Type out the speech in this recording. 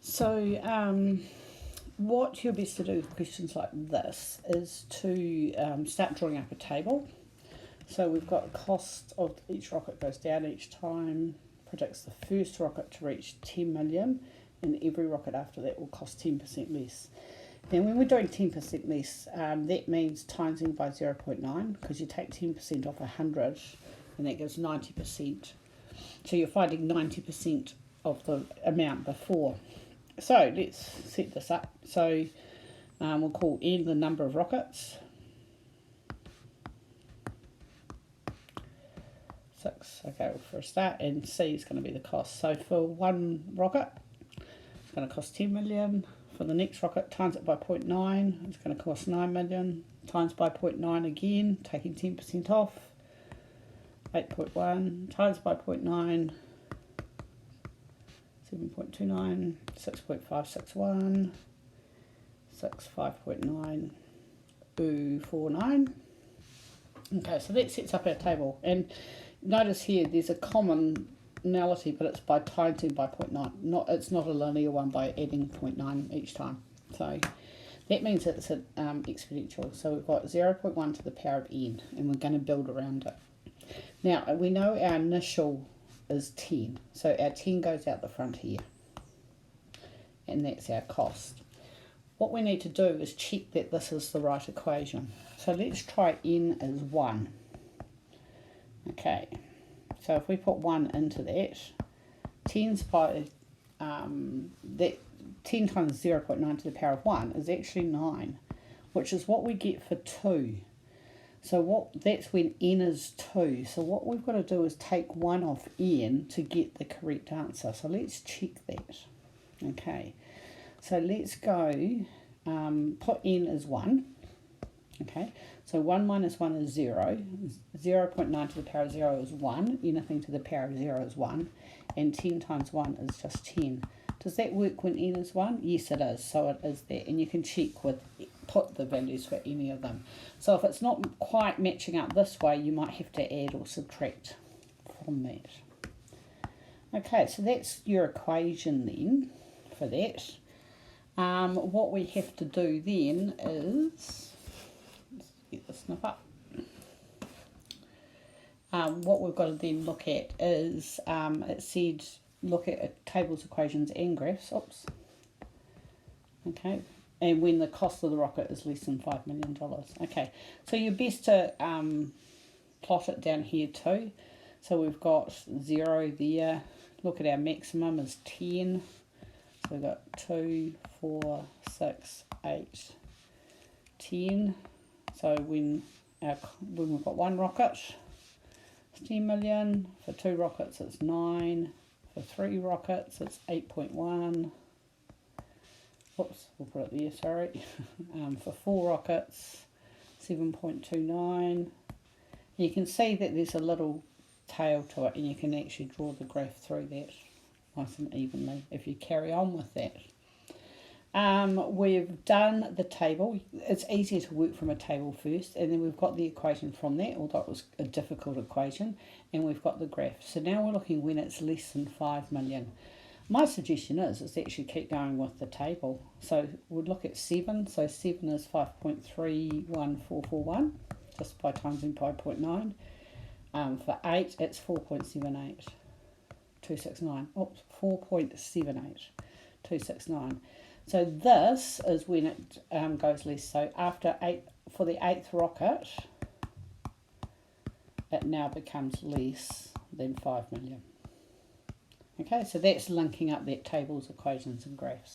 So what you're best to do with questions like this is to start drawing up a table. So we've got cost of each rocket goes down each time, predicts the first rocket to reach 10 million, and every rocket after that will cost 10% less. Now when we're doing 10% less, that means timesing by 0.9, because you take 10% off 100 and that gives 90%. So you're finding 90% of the amount before. So let's set this up. So we'll call N the number of rockets. 6, okay, for a start, and C is going to be the cost. So for one rocket, it's going to cost 10 million. For the next rocket, times it by 0.9, it's going to cost 9 million. Times by 0.9 again, taking 10% off. 8.1 times by 0.9, 7.29, 6.561, 5.9, 49. Okay, so that sets up our table. And notice here there's a commonality, but it's by timesing by 0.9. It's not a linear one by adding 0.9 each time. So that means it's an exponential. So we've got 0.1 to the power of n, and we're going to build around it. Now, we know our initial is 10, so our 10 goes out the front here, and that's our cost. What we need to do is check that this is the right equation. So let's try n as 1. Okay, so if we put 1 into that, 10's by, that 10 times 0.9 to the power of 1 is actually 9, which is what we get for 2. So that's when n is 2. So what we've got to do is take 1 off n to get the correct answer. So let's check that. Okay, so let's go put n as 1. Okay, so 1 minus 1 is 0. 0.9 to the power of 0 is 1. Anything to the power of 0 is 1. And 10 times 1 is just 10. Does that work when n is 1? Yes, it is. So it is there. And you can check with, put the values for any of them. So if it's not quite matching up this way, you might have to add or subtract from that. Okay, so that's your equation then for that. What we have to do then is, let's get this snip up. What we've got to then look at is, it said look at tables, equations and graphs. Oops. Okay, and when the cost of the rocket is less than $5 million. Okay, so you're best to plot it down here too. So we've got 0 there. Look at our maximum is 10. So we've got 2, 4, 6, 8, 10. So when we've got one rocket, it's 10 million. For 2 rockets, it's 9. For 3 rockets, it's 8.1. Oops, we'll put it there, sorry. For 4 rockets, 7.29. You can see that there's a little tail to it, and you can actually draw the graph through that nice and evenly if you carry on with that. We've done the table. It's easier to work from a table first, and then we've got the equation from that, although it was a difficult equation, and we've got the graph. So now we're looking when it's less than 5 million. My suggestion is actually keep going with the table. So we'll look at 7. So 7 is 5.31441, just by timesing by 0.9. For 8, it's 4.78269. Oops, 4.78269. So this is when it goes less. So after 8, for the 8th rocket, it now becomes less than 5 million. Okay, so that's linking up that tables, equations and graphs.